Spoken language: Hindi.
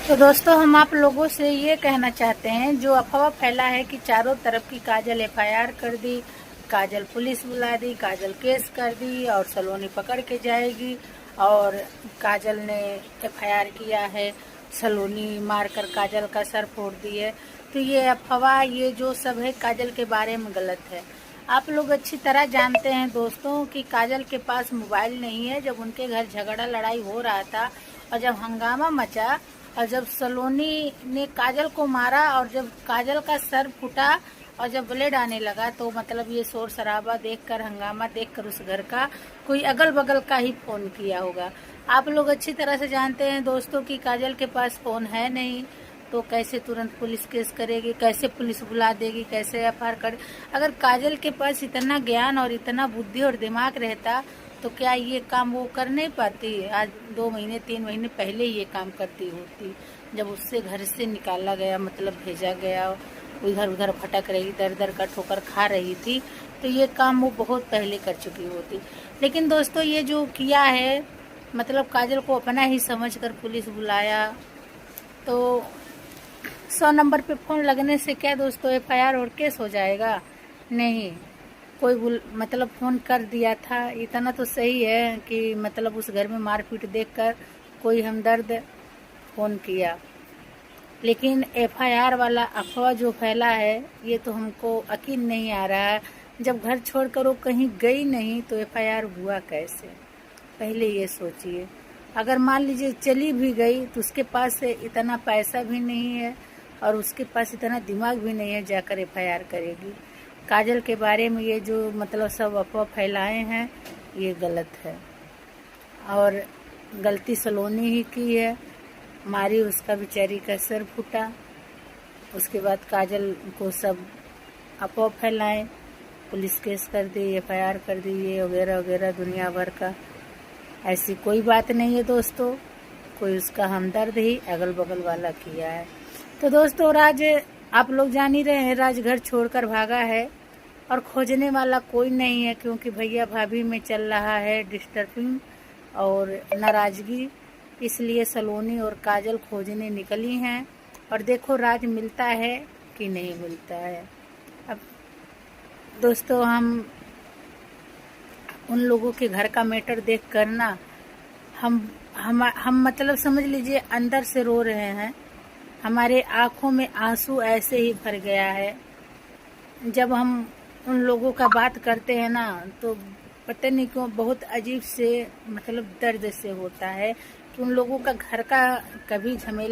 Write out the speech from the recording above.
तो दोस्तों हम आप लोगों से ये कहना चाहते हैं, जो अफवाह फैला है कि चारों तरफ की काजल एफआईआर कर दी, काजल पुलिस बुला दी, काजल केस कर दी और सलोनी पकड़ के जाएगी और काजल ने एफआईआर किया है, सलोनी मारकर काजल का सर फोड़ दी है। तो ये अफवाह, ये जो सब है काजल के बारे में गलत है। आप लोग अच्छी तरह जानते हैं दोस्तों कि काजल के पास मोबाइल नहीं है। जब उनके घर झगड़ा लड़ाई हो रहा था और जब हंगामा मचा और जब सलोनी ने काजल को मारा और जब काजल का सर फूटा और जब ब्लेड आने लगा, तो मतलब ये शोर शराबा देखकर, हंगामा देखकर उस घर का कोई अगल बगल का ही फोन किया होगा। आप लोग अच्छी तरह से जानते हैं दोस्तों कि काजल के पास फोन है नहीं, तो कैसे तुरंत पुलिस केस करेगी, कैसे पुलिस बुला देगी, कैसे एफआईआर कर। अगर काजल के पास इतना ज्ञान और इतना बुद्धि और दिमाग रहता तो क्या ये काम वो कर नहीं पाती? आज 2 महीने 3 महीने पहले ये काम करती होती, जब उससे घर से निकाला गया, मतलब भेजा गया, इधर उधर भटक रही, दर दर का ठोकर खा रही थी, तो ये काम वो बहुत पहले कर चुकी होती। लेकिन दोस्तों ये जो किया है, मतलब काजल को अपना ही समझकर पुलिस बुलाया, तो 100 नंबर पे फ़ोन लगने से क्या दोस्तों एफआईआर और केस हो जाएगा? नहीं। कोई मतलब फ़ोन कर दिया था, इतना तो सही है कि मतलब उस घर में मारपीट देखकर कोई हमदर्द फ़ोन किया। लेकिन एफआईआर वाला अफवाह जो फैला है, ये तो हमको यकीन नहीं आ रहा है। जब घर छोड़कर वो कहीं गई नहीं तो एफआईआर हुआ कैसे? पहले ये सोचिए। अगर मान लीजिए चली भी गई तो उसके पास इतना पैसा भी नहीं है और उसके पास इतना दिमाग भी नहीं है जाकर एफआईआर करेगी। काजल के बारे में ये जो मतलब सब अफवाह फैलाए हैं, ये गलत है और गलती सलोनी ही की है। मारी, उसका बेचारी का सर फूटा, उसके बाद काजल को सब अफवाह फैलाएं, पुलिस केस कर दी, एफआईआर कर दी, ये वगैरह वगैरह दुनिया भर का। ऐसी कोई बात नहीं है दोस्तों, कोई उसका हमदर्द ही अगल बगल वाला किया है। तो दोस्तों राज, आप लोग जान ही रहे हैं, राज घर छोड़कर भागा है और खोजने वाला कोई नहीं है, क्योंकि भैया भाभी में चल रहा है डिस्टर्बिंग और नाराजगी, इसलिए सलोनी और काजल खोजने निकली हैं। और देखो राज मिलता है कि नहीं मिलता है। अब दोस्तों हम उन लोगों के घर का मैटर देख कर ना, हम मतलब समझ लीजिए अंदर से रो रहे हैं। हमारे आँखों में आंसू ऐसे ही भर गया है। जब हम उन लोगों का बात करते हैं ना, तो पता नहीं क्यों बहुत अजीब से मतलब दर्द से होता है कि उन लोगों का घर का कभी झमेला